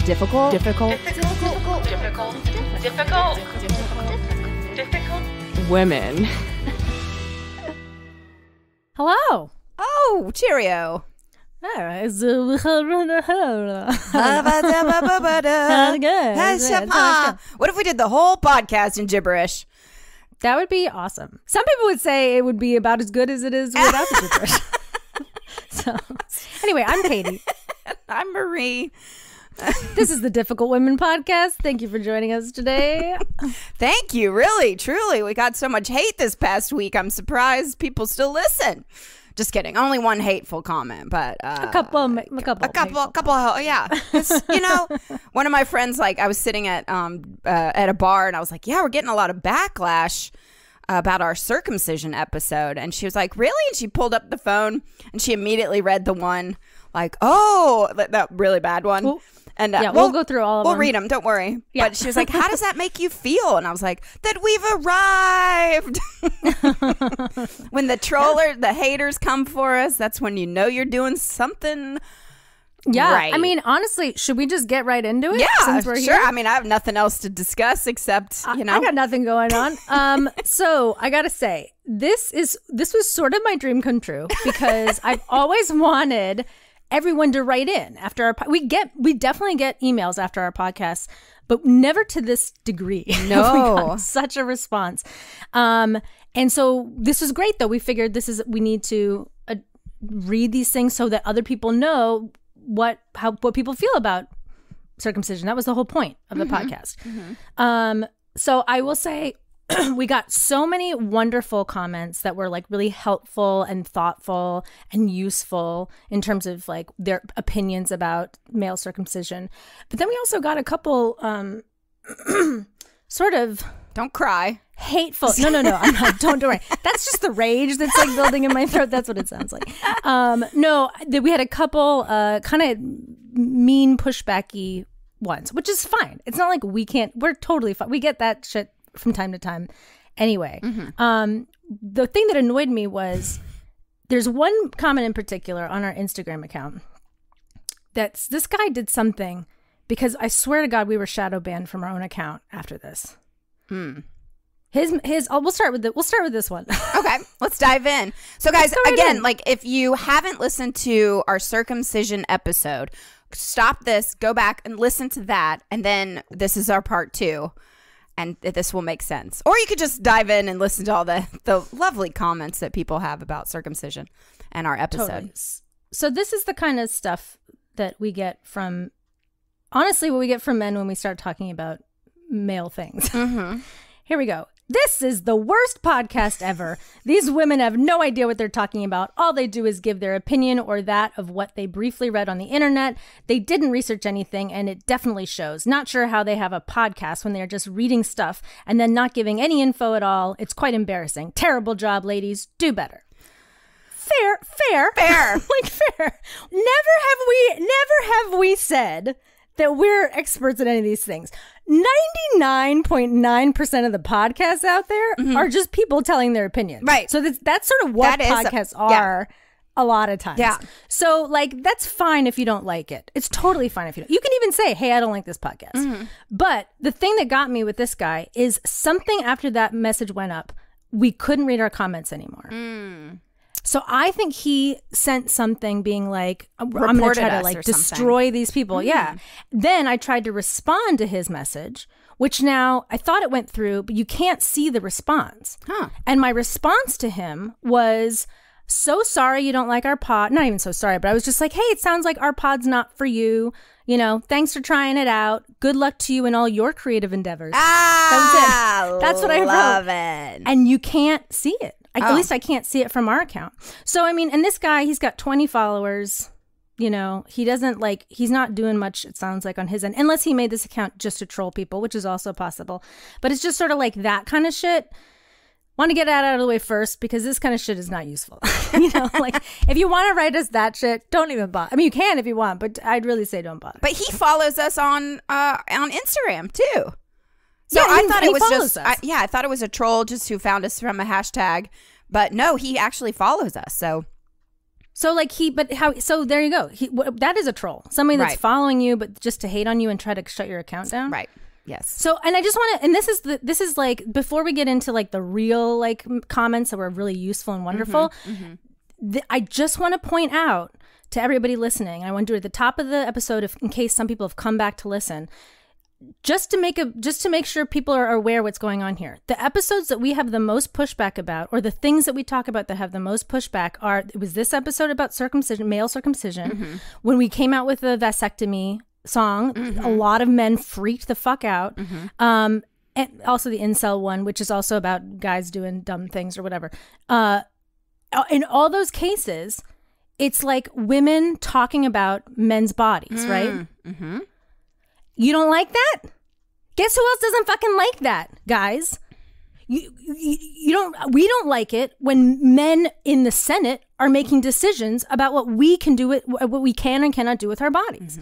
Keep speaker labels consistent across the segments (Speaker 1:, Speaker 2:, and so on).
Speaker 1: Difficult. Women.
Speaker 2: Hello.
Speaker 3: Oh, cheerio.
Speaker 2: What
Speaker 3: What if we did the whole podcast in gibberish?
Speaker 2: That would be awesome. Some people would say it would be about as good as it is without the gibberish. So, anyway, I'm Katie.
Speaker 3: I'm Marie.
Speaker 2: This is the Difficult Women Podcast. Thank you for joining us today.
Speaker 3: Thank you. Really, truly. We got so much hate this past week. I'm surprised people still listen. Just kidding. Only one hateful comment, but
Speaker 2: a couple.
Speaker 3: Yeah. You know, one of my friends, like, I was sitting at a bar and I was like, yeah, we're getting a lot of backlash about our circumcision episode. And she was like, really? And she pulled up the phone and she immediately read the one like, oh, that really bad one.
Speaker 2: Ooh.
Speaker 3: And
Speaker 2: yeah, we'll go through all of them.
Speaker 3: We'll read them. Don't worry.
Speaker 2: Yeah.
Speaker 3: But she was like, how does that make you feel? And I was like, that we've arrived. When the haters come for us, that's when you know you're doing something right.
Speaker 2: I mean, honestly, should we just get right into it?
Speaker 3: Yeah,
Speaker 2: since we're
Speaker 3: sure.
Speaker 2: here?
Speaker 3: I mean, I have nothing else to discuss except, you know.
Speaker 2: I got nothing going on. So I got to say, this was sort of my dream come true because I've always wanted everyone to write in after our we definitely get emails after our podcast, but never to this degree.
Speaker 3: No.
Speaker 2: We got such a response. And so this is great though. We figured we need to read these things so that other people know what people feel about circumcision. That was the whole point of the podcast. Mm-hmm. So I will say we got so many wonderful comments that were like really helpful and thoughtful and useful in terms of like their opinions about male circumcision. But then we also got a couple sort of
Speaker 3: don't cry.
Speaker 2: Hateful. No, I'm not. Don't worry. That's just the rage that's like building in my throat. That's what it sounds like. No, we had a couple kind of mean pushbacky ones, which is fine. It's not like we're totally fine. We get that shit from time to time. Anyway, the thing that annoyed me was there's one comment in particular on our Instagram account that's this guy did something because I swear to God we were shadow banned from our own account after this. We'll start with this one.
Speaker 3: Okay, let's dive in. So guys, again, like if you haven't listened to our circumcision episode, stop this, go back and listen to that, and then this is our part 2. And this will make sense. Or you could just dive in and listen to all the lovely comments that people have about circumcision and our episode.
Speaker 2: Totally. So this is the kind of stuff that we get from, honestly, what we get from men when we start talking about male things. Mm-hmm. Here we go. This is the worst podcast ever. These women have no idea what they're talking about. All they do is give their opinion or that of what they briefly read on the internet. They didn't research anything, and it definitely shows. Not sure how they have a podcast when they're just reading stuff and then not giving any info at all. It's quite embarrassing. Terrible job, ladies. Do better. Fair. Like fair. Never have we said that we're experts at any of these things. 99.9% of the podcasts out there are just people telling their opinions.
Speaker 3: Right.
Speaker 2: So that's sort of what podcasts are a lot of times.
Speaker 3: Yeah.
Speaker 2: So like, that's fine if you don't like it. It's totally fine if you don't. You can even say, hey, I don't like this podcast. Mm-hmm. But the thing that got me with this guy is something after that message went up, we couldn't read our comments anymore. So I think he sent something being like, I'm going to try to like destroy these people. Yeah. Then I tried to respond to his message, which now I thought it went through, but you can't see the response. And my response to him was, so sorry you don't like our pod. Not even so sorry, but I was just like, hey, it sounds like our pod's not for you. You know, thanks for trying it out. Good luck to you in all your creative endeavors. That was it. That's what I wrote.
Speaker 3: Love it.
Speaker 2: And you can't see it. At least I can't see it from our account. So, I mean, and this guy, he's got 20 followers. You know, he doesn't like, he's not doing much, it sounds like, on his end, unless he made this account just to troll people, which is also possible. But it's just sort of like that kind of shit. Want to get that out of the way first because this kind of shit is not useful. You know, like if you want to write us that shit, don't even bother. I mean, you can if you want, but I'd really say don't bother.
Speaker 3: But he follows us on Instagram too. So I thought it was just, I thought it was a troll just who found us from a hashtag. But no, he actually follows us. So
Speaker 2: So like so there you go. That is a troll. Somebody that's following you, but just to hate on you and try to shut your account down.
Speaker 3: Right. Yes.
Speaker 2: So, and I just want to, and this is like, before we get into like the real like comments that were really useful and wonderful, I just want to point out to everybody listening, I want to do it at the top of the episode in case some people have come back to listen, just to make sure people are aware what's going on here. The episodes that we have the most pushback about, or the things that we talk about that have the most pushback it was this episode about circumcision, male circumcision, when we came out with the vasectomy song, a lot of men freaked the fuck out. And also the incel one, which is also about guys doing dumb things or whatever. In all those cases, it's like women talking about men's bodies, right? You don't like that? Guess who else doesn't fucking like that, guys? We don't like it when men in the Senate are making decisions about what we can and cannot do with our bodies.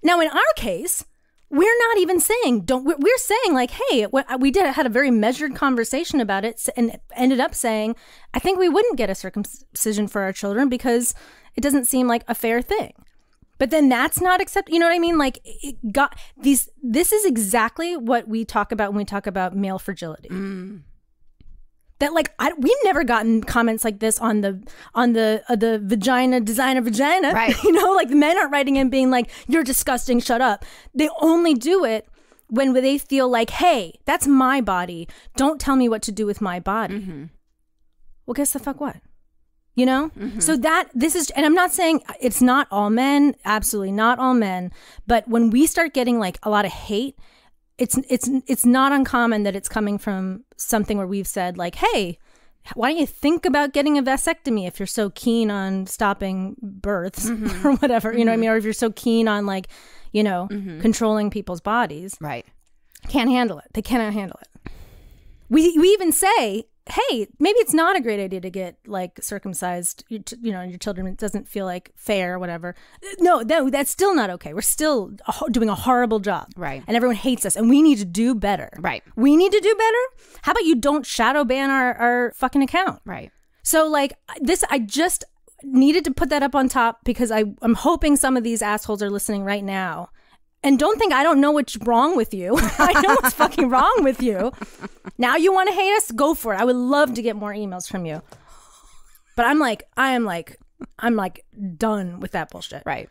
Speaker 2: Now, in our case, we're not even saying we're saying like, hey, we had a very measured conversation about it and ended up saying, I think we wouldn't get a circumcision for our children because it doesn't seem like a fair thing. But then that's not accepted. You know what I mean? Like this is exactly what we talk about when we talk about male fragility. That like we've never gotten comments like this on the vagina designer vagina,
Speaker 3: right?
Speaker 2: You know, like the men aren't writing in being like, you're disgusting, shut up. They only do it when they feel like, hey, that's my body. Don't tell me what to do with my body. Well, guess the fuck what? You know? So this is, and I'm not saying it's not all men, absolutely not all men, but when we start getting like a lot of hate, it's not uncommon that it's coming from something where we've said like, hey, why don't you think about getting a vasectomy if you're so keen on stopping births or whatever, you know what I mean? Or if you're so keen on like, you know, controlling people's bodies. Right. Can't handle it. They cannot handle it. We even say, hey, maybe it's not a great idea to get like circumcised, your children. It doesn't feel like fair or whatever. No, that's still not okay. We're still doing a horrible job. Right. And everyone hates us and we need to do better. Right. We need to do better. How about you don't shadow ban our fucking account? Right. So like this, I just needed to put that up on top because I'm hoping some of these assholes are listening right now. And don't think I don't know what's wrong with you. I know what's fucking wrong with you. Now you want to hate us? Go for it. I would love to get more emails from you. But I'm done with that bullshit. Right.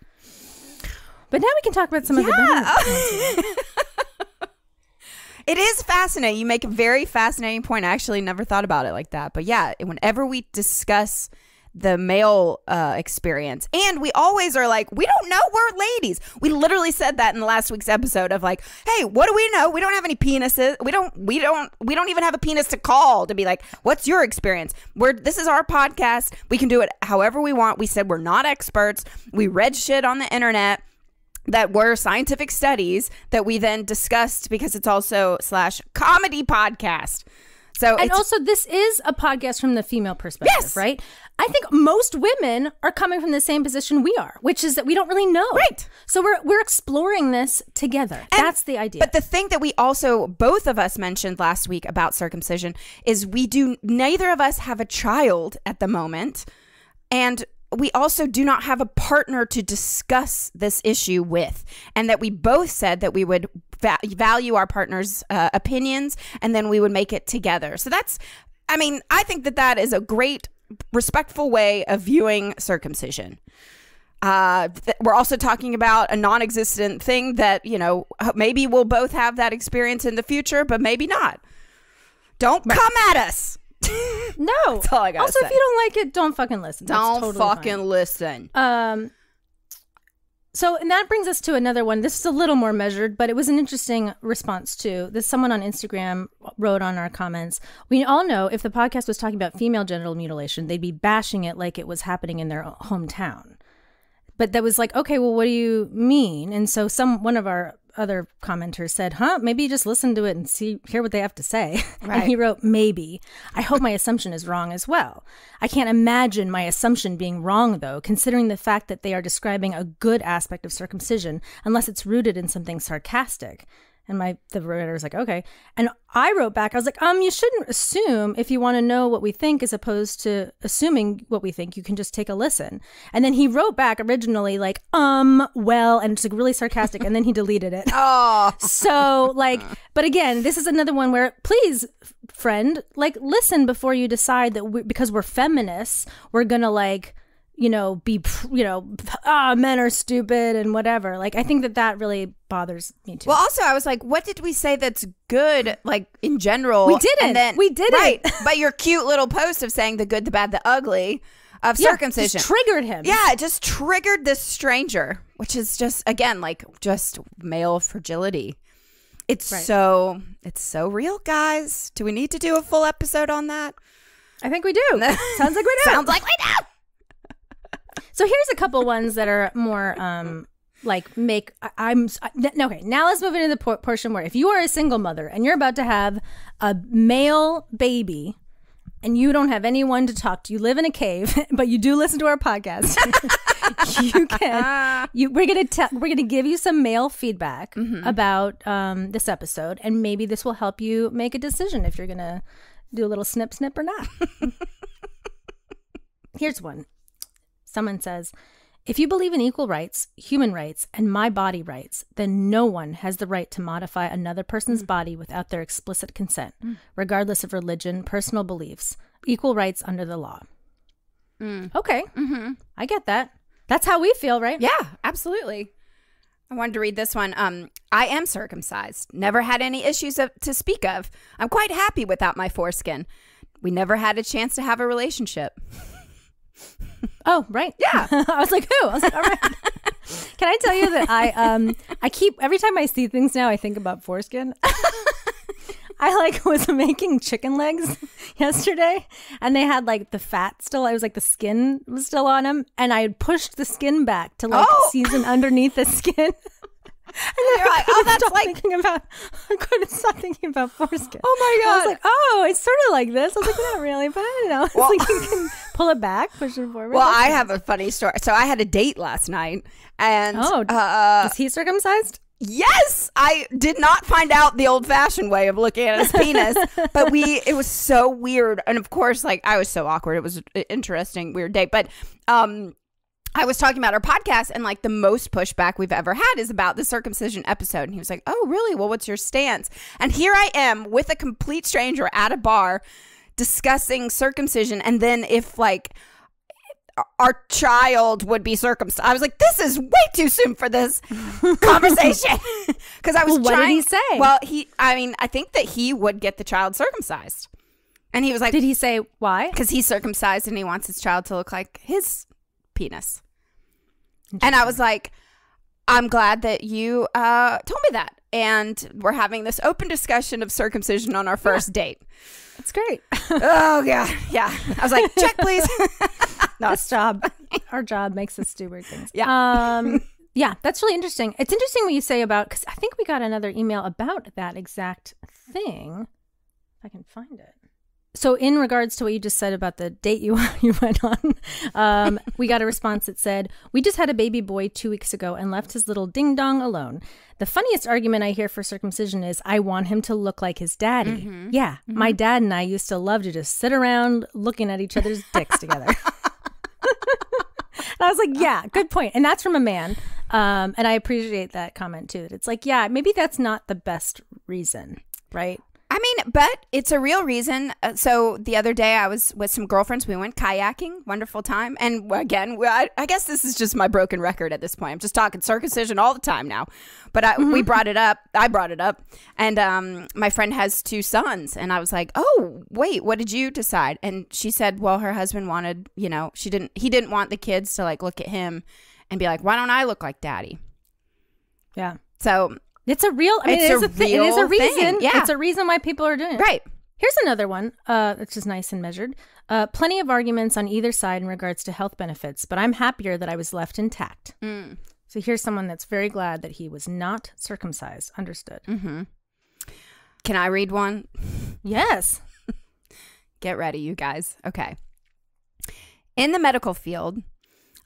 Speaker 2: But now we can talk about some of the better.
Speaker 3: It is fascinating. You make a very fascinating point. I actually never thought about it like that. But yeah, whenever we discuss the male experience, and we always are like, we don't know, we're ladies. We literally said that in the last week's episode of like, hey, what do we know? We don't have any penises. We don't even have a penis to call to be like, what's your experience? This is our podcast. We can do it however we want. We said we're not experts. We read shit on the internet that were scientific studies that we then discussed because it's also / comedy podcast. So
Speaker 2: and also this is a podcast from the female perspective, yes, right? I think most women are coming from the same position we are, which is that we don't really know. Right. So we're exploring this together. And that's the idea.
Speaker 3: But the thing that we also, both of us mentioned last week about circumcision is neither of us have a child at the moment. And we also do not have a partner to discuss this issue with. And that we both said that we would value our partner's opinions and then we would make it together. So I think that is a great, respectful way of viewing circumcision. We're also talking about a non-existent thing that, maybe we'll both have that experience in the future, but maybe not. Don't come at us.
Speaker 2: No.
Speaker 3: That's all I got to say.
Speaker 2: Also, if you don't like it, don't fucking listen.
Speaker 3: Don't totally fucking listen.
Speaker 2: So, and that brings us to another one. This is a little more measured, but it was an interesting response too. Someone on Instagram wrote on our comments, we all know if the podcast was talking about female genital mutilation, they'd be bashing it like it was happening in their hometown. But that was like, okay, well, what do you mean? And so one of our other commenters said, maybe just listen to it and hear what they have to say. Right. And he wrote, maybe. I hope my assumption is wrong as well. I can't imagine my assumption being wrong, though, considering the fact that they are describing a good aspect of circumcision, unless it's rooted in something sarcastic. And the writer was like, okay. And I wrote back, I was like, you shouldn't assume if you want to know what we think as opposed to assuming what we think. You can just take a listen. And then he wrote back originally like, well, and it's like really sarcastic. And then he deleted it.
Speaker 3: Oh.
Speaker 2: So like, but again, this is another one where please, friend, like listen before you decide that because we're feminists, we're going to like, be, men are stupid and whatever. Like, I think that really bothers me too.
Speaker 3: Well, also, I was like, what did we say that's good, like, in general?
Speaker 2: We didn't. We didn't.
Speaker 3: Right. But your cute little post of saying the good, the bad, the ugly of circumcision.
Speaker 2: Just triggered him.
Speaker 3: Yeah, it just triggered this stranger, which is just, again, like, just male fragility. It's so real, guys. Do we need to do a full episode on that?
Speaker 2: I think we do. Sounds like we do.
Speaker 3: Sounds like we do.
Speaker 2: So here's a couple ones that are more okay, now let's move into the portion where if you are a single mother and you're about to have a male baby and you don't have anyone to talk to, you live in a cave, but you do listen to our podcast. We're gonna give you some male feedback about this episode, and maybe this will help you make a decision if you're gonna do a little snip or not. Here's one. Someone says, if you believe in equal rights, human rights, and my body rights, then no one has the right to modify another person's body without their explicit consent, regardless of religion, personal beliefs, equal rights under the law. Okay. I get that. That's how we feel, right?
Speaker 3: Yeah, absolutely. I wanted to read this one. I am circumcised. Never had any issues to speak of. I'm quite happy without my foreskin. We never had a chance to have a relationship.
Speaker 2: Oh, right.
Speaker 3: Yeah.
Speaker 2: I was like, who? I was like, all right. Can I tell you that I keep, every time I see things now, I think about foreskin. I was making chicken legs yesterday and they had like the fat still. I was like, the skin was still on them. And I had pushed the skin back to like season underneath the skin. And then
Speaker 3: like,
Speaker 2: I couldn't stop thinking about foreskin.
Speaker 3: Oh my God.
Speaker 2: I was like, it's sort of like this. I was like, not really, but I don't know. It's like you can pull it back, push it forward.
Speaker 3: Well, I have a funny story. So I had a date last night and
Speaker 2: is he circumcised?
Speaker 3: Yes, I did not find out the old-fashioned way of looking at his penis, but it was so weird. And of course, like I was so awkward. It was an interesting, weird date. But I was talking about our podcast and like the most pushback we've ever had is about the circumcision episode. And he was like, oh, really? Well, what's your stance? And here I am with a complete stranger at a bar discussing circumcision. And then if like our child would be circumcised, I was like, this is way too soon for this conversation. Because I was
Speaker 2: what did he say?
Speaker 3: Well, I think that he would get the child circumcised. And he was like,
Speaker 2: did he say why?
Speaker 3: Because he's circumcised and he wants his child to look like his penis. And I was like, I'm glad that you told me that. And we're having this open discussion of circumcision on our first date.
Speaker 2: That's great.
Speaker 3: Oh, yeah. Yeah. I was like, check, please.
Speaker 2: No, our job makes us do weird things.
Speaker 3: Yeah.
Speaker 2: Yeah, that's really interesting. It's interesting what you say about, because I think we got another email about that exact thing. If I can find it. So in regards to what you just said about the date you went on, we got a response that said, we just had a baby boy 2 weeks ago and left his little ding dong alone. The funniest argument I hear for circumcision is, I want him to look like his daddy. Mm-hmm. Yeah, my dad and I used to love to just sit around looking at each other's dicks together. And I was like, yeah, good point. And that's from a man. And I appreciate that comment too. That it's like, yeah, maybe that's not the best reason, right?
Speaker 3: I mean, but it's a real reason. So the other day I was with some girlfriends. We went kayaking. Wonderful time. And again, I guess this is just my broken record at this point. I'm just talking circumcision all the time now. But we brought it up. I brought it up. And my friend has 2 sons. And I was like, oh, wait, what did you decide? And she said, well, her husband wanted, he didn't want the kids to like look at him and be like, why don't I look like daddy?
Speaker 2: Yeah.
Speaker 3: So
Speaker 2: it's a real, it is a reason.
Speaker 3: Yeah.
Speaker 2: It's a reason why people are doing it.
Speaker 3: Right.
Speaker 2: Here's another one, which is nice and measured. Plenty of arguments on either side in regards to health benefits, but I'm happier that I was left intact. Mm. So here's someone that's very glad that he was not circumcised. Understood.
Speaker 3: Mm-hmm. Can I read one?
Speaker 2: Yes.
Speaker 3: Get ready, you guys. Okay. In the medical field,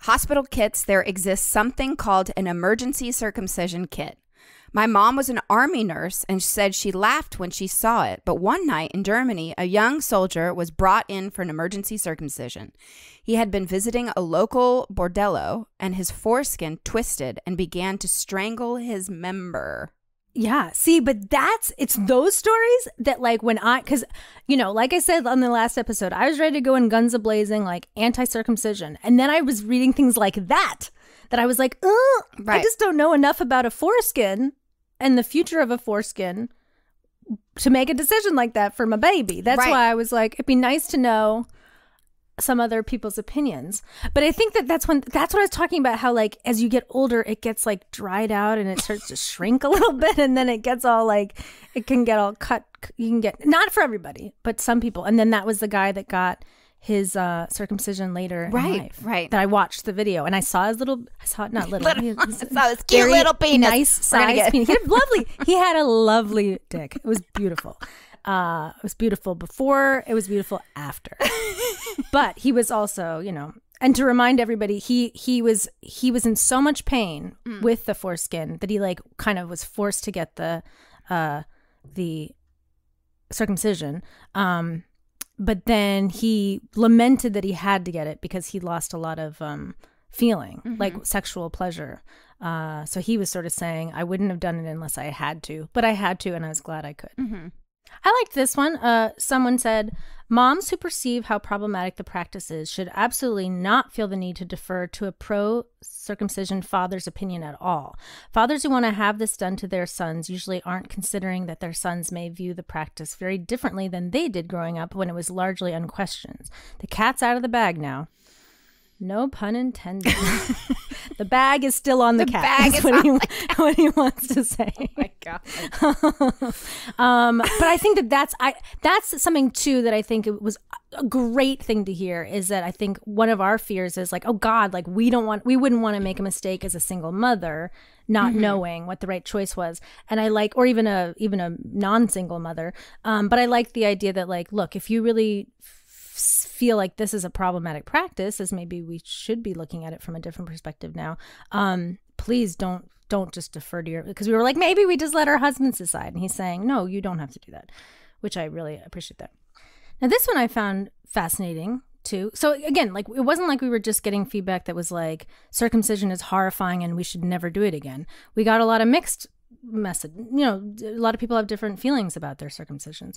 Speaker 3: hospital kits, there exists something called an emergency circumcision kit. My mom was an army nurse and said she laughed when she saw it. But one night in Germany, a young soldier was brought in for an emergency circumcision. He had been visiting a local bordello and his foreskin twisted and began to strangle his member.
Speaker 2: Yeah. See, but it's those stories that like because, like I said on the last episode, I was ready to go in guns a-blazing, like anti-circumcision. And then I was reading things like that I was like, I just don't know enough about a foreskin and the future of a foreskin to make a decision like that for my baby. That's why I was like, it'd be nice to know some other people's opinions. But I think that's what I was talking about, how like as you get older it gets like dried out and it starts to shrink a little bit, and then it gets all like, it can get all cut. You can get, not for everybody, but some people. And then that was the guy that got his circumcision later in life. Right. That I watched the video and I saw his little, I saw it, not little. I
Speaker 3: saw his cute little penis.
Speaker 2: Nice size penis. He had a lovely dick. It was beautiful. It was beautiful before, it was beautiful after. But he was also, and to remind everybody, he was in so much pain with the foreskin that he like kind of was forced to get the circumcision. But then he lamented that he had to get it because he lost a lot of feeling, like sexual pleasure. So he was sort of saying, I wouldn't have done it unless I had to, but I had to, and I was glad I could. I liked this one. Someone said, moms who perceive how problematic the practice is should absolutely not feel the need to defer to a pro-circumcision father's opinion at all. Fathers who want to have this done to their sons usually aren't considering that their sons may view the practice very differently than they did growing up when it was largely unquestioned. The cat's out of the bag now. No pun intended. The bag is still on the cat.
Speaker 3: Bag is
Speaker 2: what he wants to say.
Speaker 3: Oh my God.
Speaker 2: But I think that's something too that I think it was a great thing to hear, is that I think one of our fears is like, oh God, like we wouldn't want to make a mistake as a single mother, not knowing what the right choice was. And I like, or even a non-single mother. But I like the idea that like, look, if you really feel like this is a problematic practice, as maybe we should be looking at it from a different perspective now, please don't just defer to because we were like, maybe we just let our husbands decide, and he's saying, no, you don't have to do that, which I really appreciate that. Now this one I found fascinating too. So again, like it wasn't like we were just getting feedback that was like circumcision is horrifying and we should never do it again. We got a lot of mixed message. A lot of people have different feelings about their circumcisions.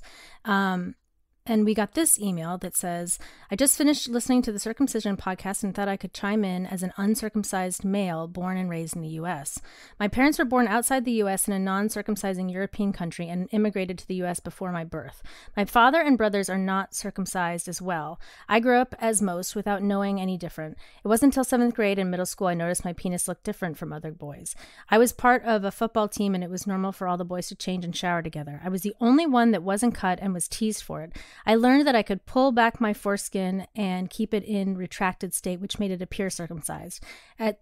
Speaker 2: And we got this email that says, I just finished listening to the Circumcision podcast and thought I could chime in as an uncircumcised male born and raised in the U.S. My parents were born outside the U.S. in a non-circumcising European country and immigrated to the U.S. before my birth. My father and brothers are not circumcised as well. I grew up as most without knowing any different. It wasn't until 7th grade and middle school I noticed my penis looked different from other boys. I was part of a football team and it was normal for all the boys to change and shower together. I was the only one that wasn't cut and was teased for it. I learned that I could pull back my foreskin and keep it in retracted state, which made it appear circumcised,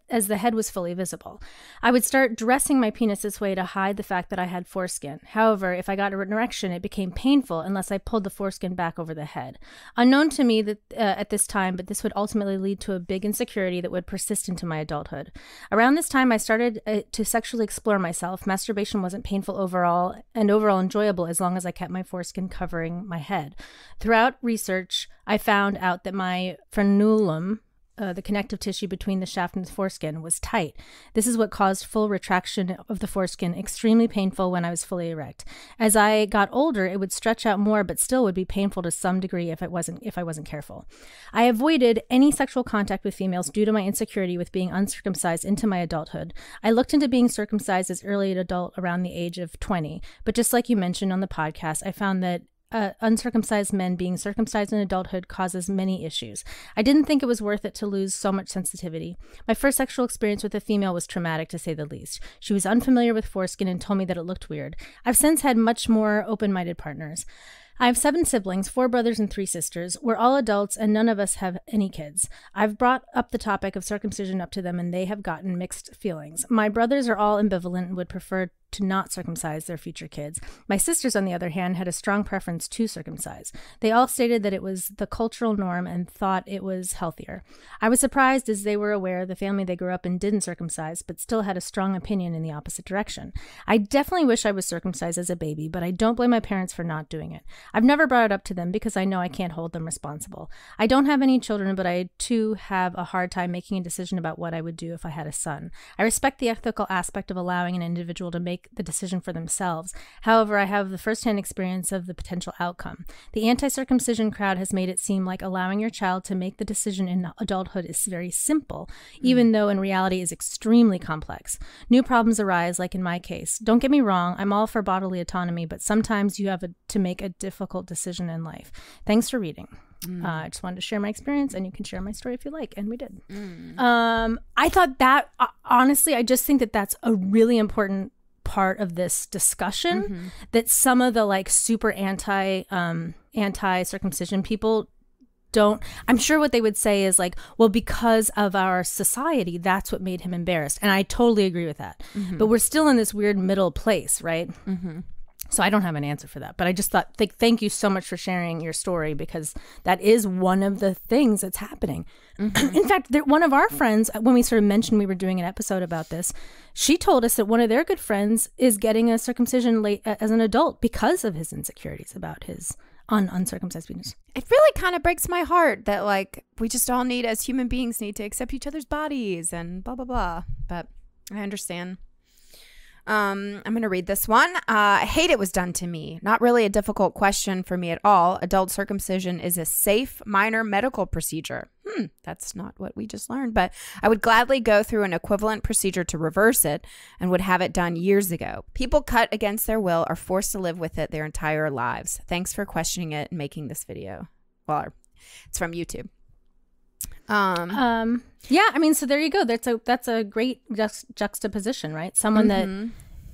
Speaker 2: as the head was fully visible. I would start dressing my penis this way to hide the fact that I had foreskin. However, if I got an erection, it became painful unless I pulled the foreskin back over the head. Unknown to me that at this time, but this would ultimately lead to a big insecurity that would persist into my adulthood. Around this time, I started to sexually explore myself. Masturbation wasn't painful overall enjoyable as long as I kept my foreskin covering my head. Throughout research, I found out that my frenulum, the connective tissue between the shaft and the foreskin, was tight. This is what caused full retraction of the foreskin, extremely painful when I was fully erect. As I got older, it would stretch out more, but still would be painful to some degree if I wasn't careful. I avoided any sexual contact with females due to my insecurity with being uncircumcised into my adulthood. I looked into being circumcised as early an adult around the age of 20, but just like you mentioned on the podcast, I found that uncircumcised men being circumcised in adulthood causes many issues. I didn't think it was worth it to lose so much sensitivity. My first sexual experience with a female was traumatic, to say the least. She was unfamiliar with foreskin and told me that it looked weird. I've since had much more open-minded partners. I have 7 siblings, 4 brothers and 3 sisters. We're all adults and none of us have any kids. I've brought up the topic of circumcision up to them and they have gotten mixed feelings. My brothers are all ambivalent and would prefer to not circumcise their future kids. My sisters, on the other hand, had a strong preference to circumcise. They all stated that it was the cultural norm and thought it was healthier. I was surprised as they were aware the family they grew up in didn't circumcise, but still had a strong opinion in the opposite direction. I definitely wish I was circumcised as a baby, but I don't blame my parents for not doing it. I've never brought it up to them because I know I can't hold them responsible. I don't have any children, but I too have a hard time making a decision about what I would do if I had a son. I respect the ethical aspect of allowing an individual to make the decision for themselves. However, I have the firsthand experience of the potential outcome. The anti-circumcision crowd has made it seem like allowing your child to make the decision in adulthood is very simple, even though in reality is extremely complex. New problems arise, like in my case. Don't get me wrong, I'm all for bodily autonomy, but sometimes you have to make a difficult decision in life. Thanks for reading. I just wanted to share my experience, and you can share my story if you like, and we did. I thought that, honestly, I just think that that's a really important part of this discussion, that some of the like super anti-circumcision people don't. I'm sure what they would say is like, well, because of our society, that's what made him embarrassed. And I totally agree with that. But we're still in this weird middle place, right? So I don't have an answer for that, but I just thought, thank you so much for sharing your story, because that is one of the things that's happening. In fact, one of our friends, when we sort of mentioned we were doing an episode about this, she told us that one of their good friends is getting a circumcision late as an adult because of his insecurities about his uncircumcised penis.
Speaker 3: It really kind of breaks my heart that like we just all need, as human beings, need to accept each other's bodies and blah, blah, blah. But I understand. I'm going to read this one. I hate it was done to me. Not really a difficult question for me at all. Adult circumcision is a safe, minor medical procedure. That's not what we just learned, but I would gladly go through an equivalent procedure to reverse it and would have it done years ago. People cut against their will are forced to live with it their entire lives. Thanks for questioning it and making this video. Well, it's from YouTube.
Speaker 2: Yeah, I mean, so there you go. That's a great juxtaposition, right? Someone that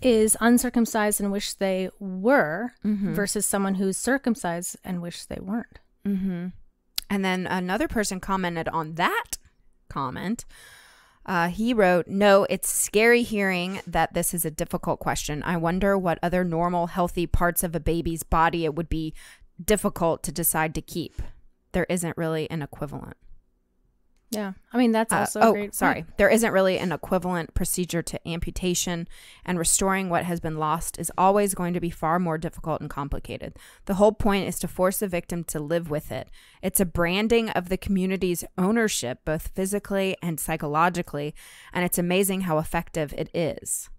Speaker 2: is uncircumcised and wish they were versus someone who's circumcised and wish they weren't.
Speaker 3: And then another person commented on that comment. He wrote, "No, it's scary hearing that this is a difficult question. I wonder what other normal, healthy parts of a baby's body it would be difficult to decide to keep. There isn't really an equivalent."
Speaker 2: Yeah, I mean, that's also great.
Speaker 3: Sorry. There isn't really an equivalent procedure to amputation, and restoring what has been lost is always going to be far more difficult and complicated. The whole point is to force the victim to live with it. It's a branding of the community's ownership, both physically and psychologically, and it's amazing how effective it is.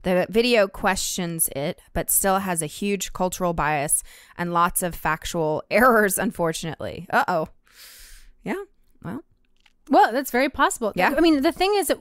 Speaker 3: The video questions it, but still has a huge cultural bias and lots of factual errors, unfortunately. Uh-oh. Yeah.
Speaker 2: Well, that's very possible.
Speaker 3: Yeah.
Speaker 2: I mean, the thing is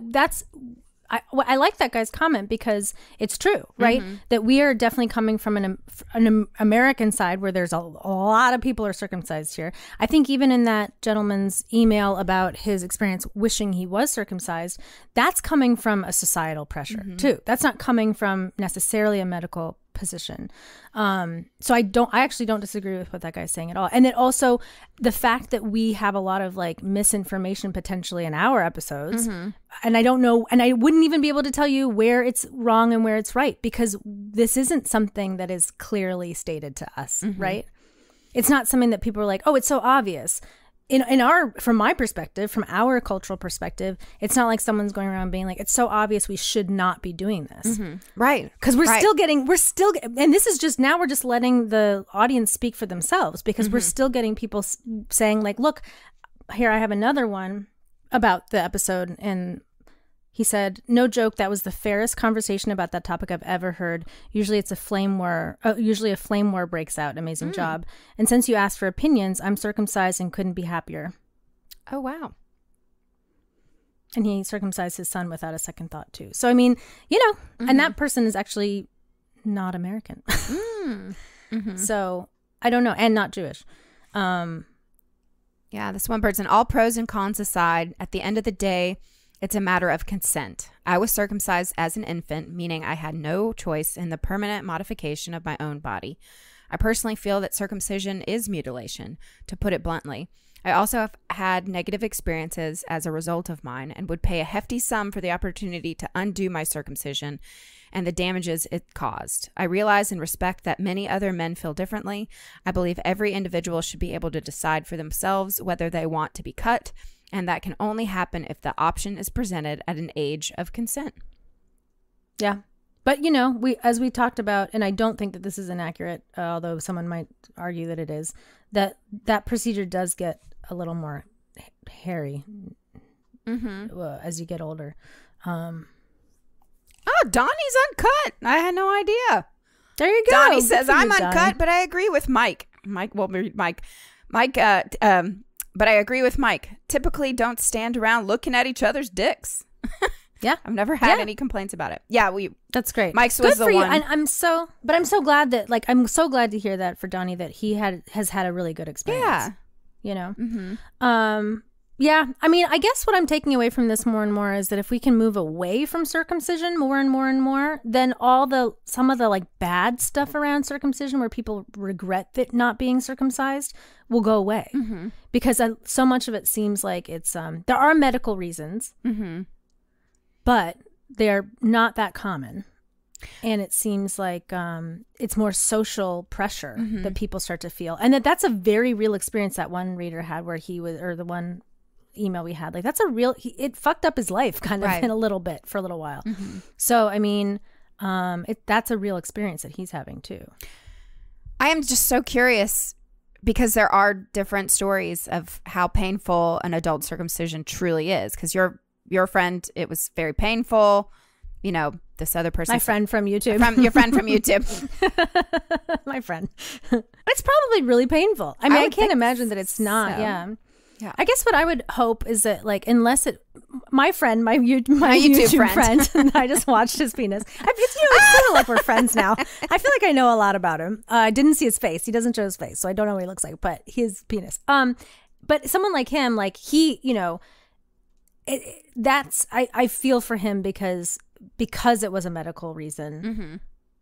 Speaker 2: I like that guy's comment because it's true, right? That we are definitely coming from an American side where there's a lot of people are circumcised here. I think even in that gentleman's email about his experience wishing he was circumcised, that's coming from a societal pressure too. That's not coming from necessarily a medical position. So I actually don't disagree with what that guy's saying at all. And then also the fact that we have a lot of like misinformation potentially in our episodes, and I don't know, and I wouldn't even be able to tell you where it's wrong and where it's right, because this isn't something that is clearly stated to us, right? It's not something that people are like, oh, it's so obvious. From my perspective, from our cultural perspective, it's not like someone's going around being like, it's so obvious we should not be doing this.
Speaker 3: Right.
Speaker 2: Because we're still, and this is just, now we're just letting the audience speak for themselves, because we're still getting people saying like, look, here, I have another one about the episode. And he said, no joke, that was the fairest conversation about that topic I've ever heard. Usually it's a flame war. Usually a flame war breaks out. Amazing job. And since you asked for opinions, I'm circumcised and couldn't be happier.
Speaker 3: Oh, wow.
Speaker 2: And he circumcised his son without a second thought too. So, I mean, you know, and that person is actually not American. So I don't know. And not Jewish.
Speaker 3: Yeah, this one person, all pros and cons aside, at the end of the day, it's a matter of consent. I was circumcised as an infant, meaning I had no choice in the permanent modification of my own body. I personally feel that circumcision is mutilation, to put it bluntly. I also have had negative experiences as a result of mine and would pay a hefty sum for the opportunity to undo my circumcision and the damages it caused. I realize and respect that many other men feel differently. I believe every individual should be able to decide for themselves whether they want to be cut, and that can only happen if the option is presented at an age of consent.
Speaker 2: Yeah. But, you know, as we talked about, and I don't think that this is inaccurate, although someone might argue that it is, that procedure does get a little more hairy as you get older.
Speaker 3: Oh, Donnie's uncut. I had no idea.
Speaker 2: There you go.
Speaker 3: Donnie says, I'm uncut,
Speaker 2: Donnie.
Speaker 3: but I agree with Mike. But I agree with Mike. Typically don't stand around looking at each other's dicks.
Speaker 2: Yeah.
Speaker 3: I've never had any complaints about it. Yeah,
Speaker 2: that's great.
Speaker 3: Mike's
Speaker 2: Good
Speaker 3: was the
Speaker 2: for
Speaker 3: one.
Speaker 2: You. And I'm so glad that, like, I'm so glad to hear that for Donnie, that he has had a really good experience.
Speaker 3: Yeah.
Speaker 2: You know? Yeah. I mean, I guess what I'm taking away from this more and more is that if we can move away from circumcision more and more and more, then some of the like bad stuff around circumcision where people regret that not being circumcised will go away. Because so much of it seems like it's, there are medical reasons. But they're not that common. And it seems like it's more social pressure that people start to feel. And that's a very real experience that one reader had where or the one email we had. Like, that's a real, it fucked up his life kind of in a little bit for a little while. So, I mean, that's a real experience that he's having too.
Speaker 3: I am just so curious because there are different stories of how painful an adult circumcision truly is. Because your friend, it was very painful. You know, this other person.
Speaker 2: My friend from YouTube.
Speaker 3: Your friend from YouTube.
Speaker 2: My friend. It's probably really painful. I mean, I can't imagine that it's not.
Speaker 3: So.
Speaker 2: Yeah.
Speaker 3: Yeah.
Speaker 2: I guess what I would hope is that, like, unless my YouTube friend, I just watched his penis. It's sort of like we're friends now. I feel like I know a lot about him. I didn't see his face. He doesn't show his face, so I don't know what he looks like, but his penis. But someone like him, like he, you know, I feel for him because it was a medical reason.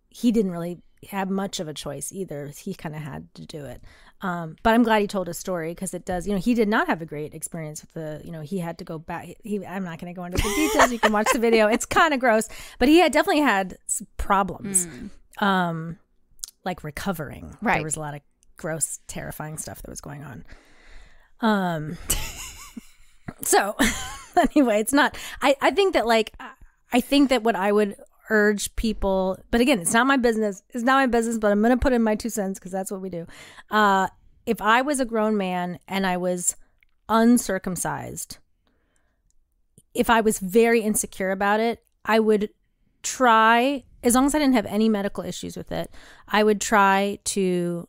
Speaker 2: He didn't really have much of a choice either. He kind of had to do it. But I'm glad he told his story because it does, you know, he did not have a great experience with he had to go back. I'm not going to go into the details. You can watch the video. It's kind of gross, but he had definitely had problems, like recovering.
Speaker 3: Right.
Speaker 2: There was a lot of gross, terrifying stuff that was going on. So anyway, it's not, I think that what I would urge people, but again, it's not my business, but I'm going to put in my 2 cents because that's what we do. If I was a grown man and I was uncircumcised, if I was very insecure about it, I would try, as long as I didn't have any medical issues with it, I would try to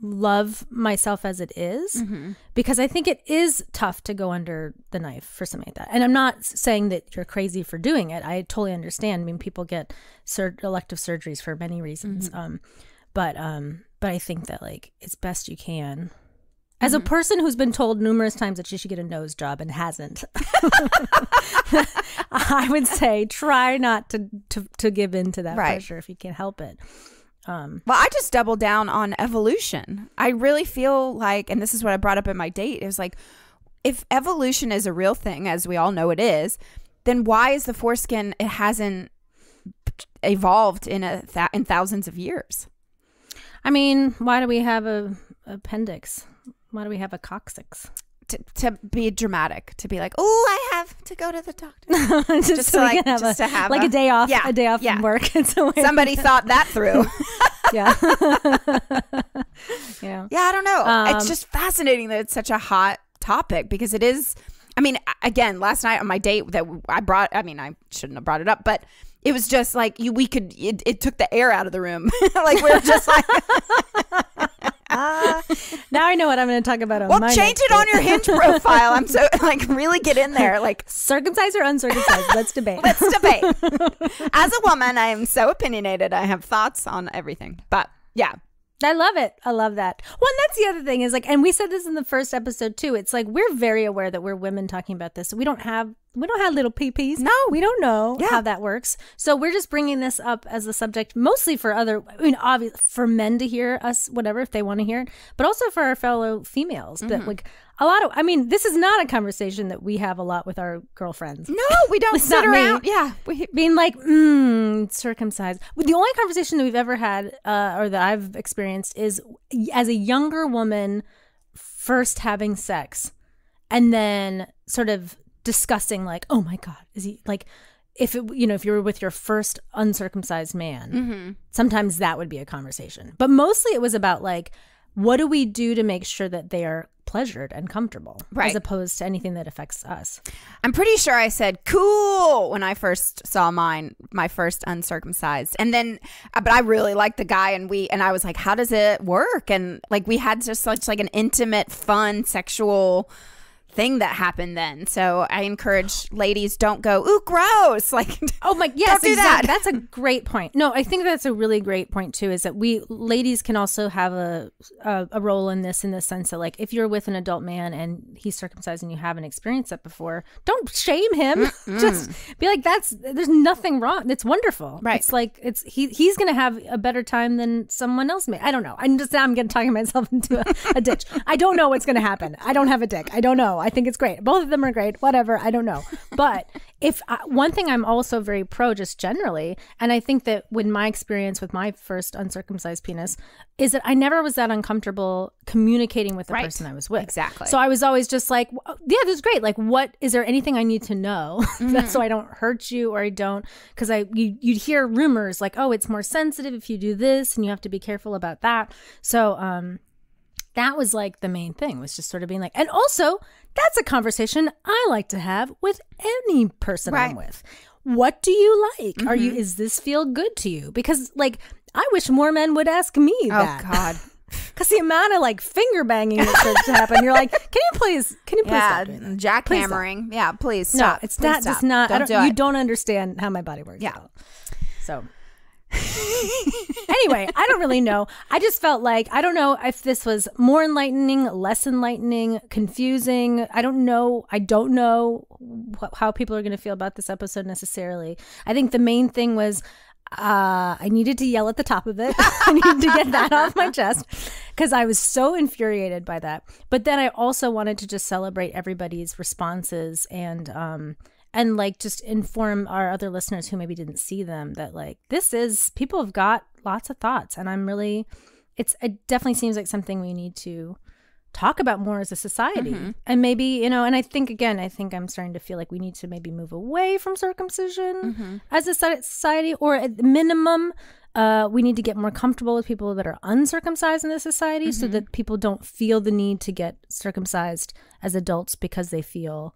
Speaker 2: love myself as it is, because I think it is tough to go under the knife for something like that. And I'm not saying that you're crazy for doing it. I totally understand. I mean, people get elective surgeries for many reasons. But I think that, like, it's best you can. As a person who's been told numerous times that she should get a nose job and hasn't, I would say try not to give in to that pressure if you can help it.
Speaker 3: Well, I just doubled down on evolution. I really feel like, and this is what I brought up in my date, it was like, if evolution is a real thing, as we all know it is, then why is the foreskin, it hasn't evolved in thousands of years?
Speaker 2: I mean, why do we have a appendix? Why do we have a coccyx?
Speaker 3: To be dramatic, to be like, oh, I have to go to the doctor. just
Speaker 2: so
Speaker 3: to have
Speaker 2: a day off,
Speaker 3: yeah.
Speaker 2: from work.
Speaker 3: Somebody thought that through.
Speaker 2: Yeah.
Speaker 3: Yeah, I don't know. It's just fascinating that it's such a hot topic because it is. I mean, again, last night on my date that I shouldn't have brought it up, but it was just like it took the air out of the room. Like we were just like.
Speaker 2: Now I know what I'm going to talk about on my
Speaker 3: change it on your Hinge profile. I'm so really get in there, like
Speaker 2: circumcised or uncircumcised. Let's debate.
Speaker 3: As a woman, I am so opinionated. I have thoughts on everything. But yeah,
Speaker 2: I love it. I love that. Well, and that's the other thing is, like, and we said this in the first episode too. It's like we're very aware that we're women talking about this. So we don't have have little peepees.
Speaker 3: No.
Speaker 2: We don't know
Speaker 3: Yeah.
Speaker 2: how that works. So we're just bringing this up as a subject, mostly for obviously for men to hear us, whatever, if they want to hear it, but also for our fellow females. But like this is not a conversation that we have a lot with our girlfriends.
Speaker 3: No, we don't
Speaker 2: It's
Speaker 3: sit
Speaker 2: not me.
Speaker 3: around. Yeah.
Speaker 2: Being like, circumcised. The only conversation that we've ever had, or that I've experienced, is as a younger woman first having sex and then sort of discussing like, oh my God, is he like, if you were with your first uncircumcised man, sometimes that would be a conversation. But mostly it was about like, what do we do to make sure that they are pleasured and comfortable,
Speaker 3: right,
Speaker 2: as opposed to anything that affects us?
Speaker 3: I'm pretty sure I said cool when I first saw my first uncircumcised, and then but I really liked the guy, and I was like, how does it work? And like we had just such like an intimate, fun, sexual thing that happened then. So I encourage ladies, don't go, ooh, gross. Like,
Speaker 2: oh my, yes,
Speaker 3: don't do
Speaker 2: exactly.
Speaker 3: that.
Speaker 2: That's a great point. No, I think that's a really great point too, is that we ladies can also have a role in the sense that like, if you're with an adult man and he's circumcised and you haven't experienced that before, don't shame him. Just be like, there's nothing wrong. It's wonderful.
Speaker 3: Right.
Speaker 2: It's like, he's going to have a better time than someone else may. I don't know. I'm getting talking myself into a ditch. I don't know what's going to happen. I don't have a dick. I don't know. I think it's great. Both of them are great. Whatever. I don't know. But one thing I'm also very pro just generally, and I think that with my experience with my first uncircumcised penis, is that I never was that uncomfortable communicating with the person I was with.
Speaker 3: Exactly.
Speaker 2: So I was always just like, yeah, this is great. Like, what is there anything I need to know so I don't hurt you, or I don't, because you'd hear rumors like, oh, it's more sensitive if you do this and you have to be careful about that. So that was like the main thing, was just sort of being like, and also that's a conversation I like to have with any person I'm with. What do you like? Is this feel good to you? Because like, I wish more men would ask me that.
Speaker 3: Oh God.
Speaker 2: Because the amount of like finger banging that starts to happen, you're like, can you please stop doing that?
Speaker 3: Jackhammering. Yeah, please stop.
Speaker 2: No, it's
Speaker 3: Please
Speaker 2: not.
Speaker 3: stop.
Speaker 2: Just not.
Speaker 3: Don't do
Speaker 2: You
Speaker 3: it.
Speaker 2: don't understand how my body works.
Speaker 3: Yeah.
Speaker 2: At all. So anyway, I don't really know. I just felt like, I don't know if this was more enlightening, less enlightening, confusing. I don't know how people are going to feel about this episode necessarily. I think the main thing was I needed to yell at the top of it. I needed to get that off my chest because I was so infuriated by that. But then I also wanted to just celebrate everybody's responses and like just inform our other listeners who maybe didn't see them that like, people have got lots of thoughts, and it definitely seems like something we need to talk about more as a society. And maybe, and I think I'm starting to feel like we need to maybe move away from circumcision as a society, or at the minimum, we need to get more comfortable with people that are uncircumcised in the society so that people don't feel the need to get circumcised as adults because they feel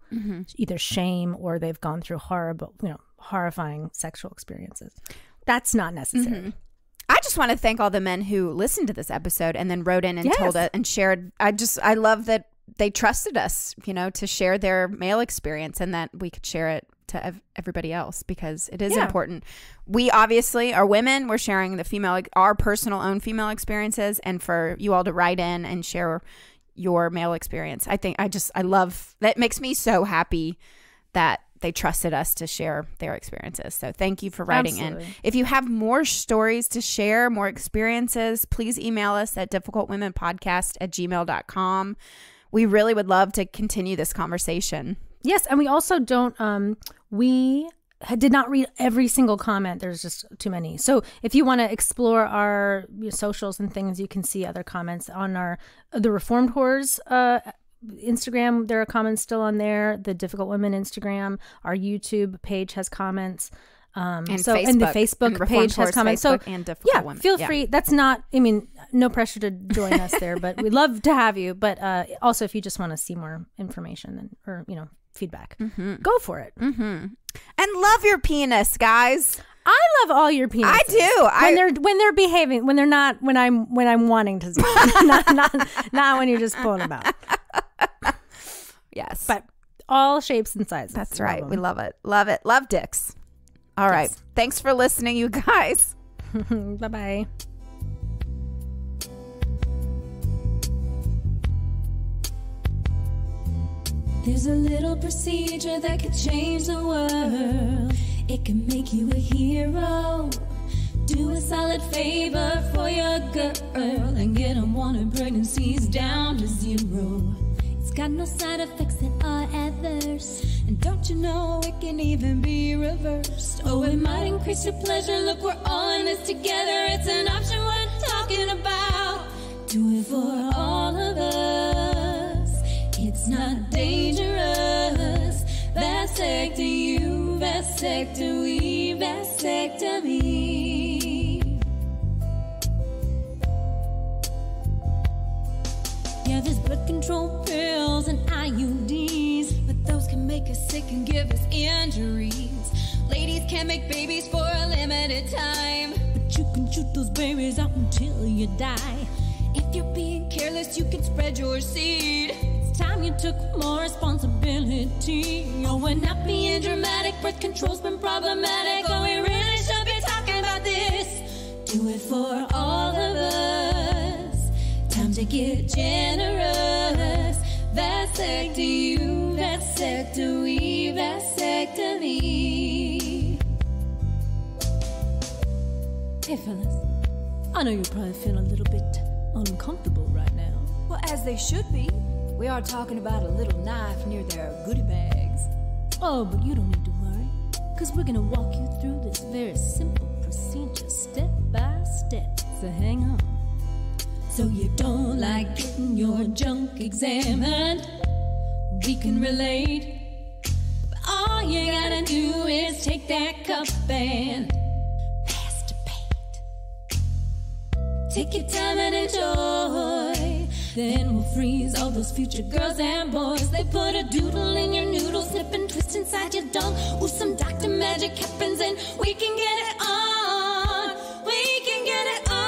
Speaker 2: either shame or they've gone through horrifying sexual experiences. That's not necessary.
Speaker 3: I just want to thank all the men who listened to this episode and then wrote in and told it and shared. I love that they trusted us, to share their male experience and that we could share it to everybody else, because it is important. We obviously are women. We're sharing our personal own female experiences, and for you all to write in and share your male experience. I love that. Makes me so happy that they trusted us to share their experiences. So thank you for writing in. If you have more stories to share, more experiences, please email us at difficultwomenpodcast@gmail.com. We really would love to continue this conversation.
Speaker 2: Yes, and we also don't, we did not read every single comment. There's just too many. So if you want to explore our socials and things, you can see other comments on the Reformed Whores Instagram. There are comments still on there. The Difficult Women Instagram, our YouTube page has comments. And the Facebook page has comments.
Speaker 3: Facebook and Difficult Women.
Speaker 2: Feel free. That's not, no pressure to join us there, but we'd love to have you. But also, if you just want to see more information or feedback, go for it.
Speaker 3: And love your penis, guys.
Speaker 2: I love all your penises.
Speaker 3: I do.
Speaker 2: When they're behaving, when I'm wanting to see them. not when you're just pulling them out.
Speaker 3: Yes.
Speaker 2: But all shapes and sizes.
Speaker 3: That's right. We love it. Love it. Love dicks. All right. Thanks for listening, you guys.
Speaker 2: Bye-bye.
Speaker 4: There's a little procedure that could change the world. It can make you a hero. Do a solid favor for your girl and get unwanted pregnancies down to 0. It's got no side effects that are adverse, and don't you know it can even be reversed? Oh, it might increase your pleasure. Look, we're all in this together. It's an option worth talking about. Do it for all of us. It's not dangerous. Vasect to you, vasect to we, vasect to me. Yeah, there's birth control pills and IUDs, but those can make us sick and give us injuries. Ladies can't make babies for a limited time, but you can shoot those babies out until you die. If you're being careless, you can spread your seed. It's time you took more responsibility. Oh, we're not being dramatic. Birth control's been problematic. Oh, we really should be talking about this. Do it for all of us. Time to get generous. Vasect to you, vasect to we, vasect to me. Hey fellas, I know you probably feel a little bit uncomfortable right now.
Speaker 5: Well, as they should be. We are talking about a little knife near their goodie bags.
Speaker 4: Oh, but you don't need to worry, because we're gonna walk you through this very simple procedure step by step. So hang on. So you don't like getting your junk examined? We can relate. But all you gotta do is take that cup and masturbate. Take your time and enjoy. Then we'll freeze all those future girls and boys. They put a doodle in your noodle, slip and twist inside your dong. Ooh, some Dr. Magic happens and we can get it on. We can get it on.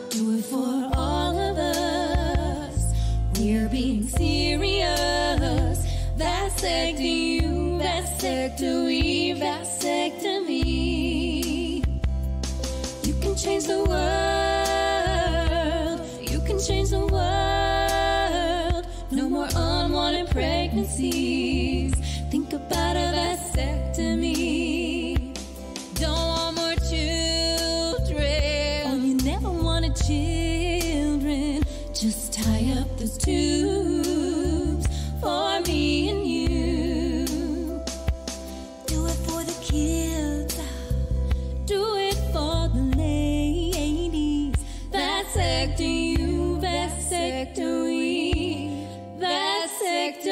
Speaker 4: Do it for all of us. We're being serious. Vasect to you, vasect to we, vasect to me. You can change the world. You can change the world. No more unwanted pregnancies. Think about a vasectomy. Don't want more children. Oh, you never wanted children. Just tie up those tubes for me and you. Do it for the kids. Do it for the ladies. Vasect to you, vasect to we, vasect to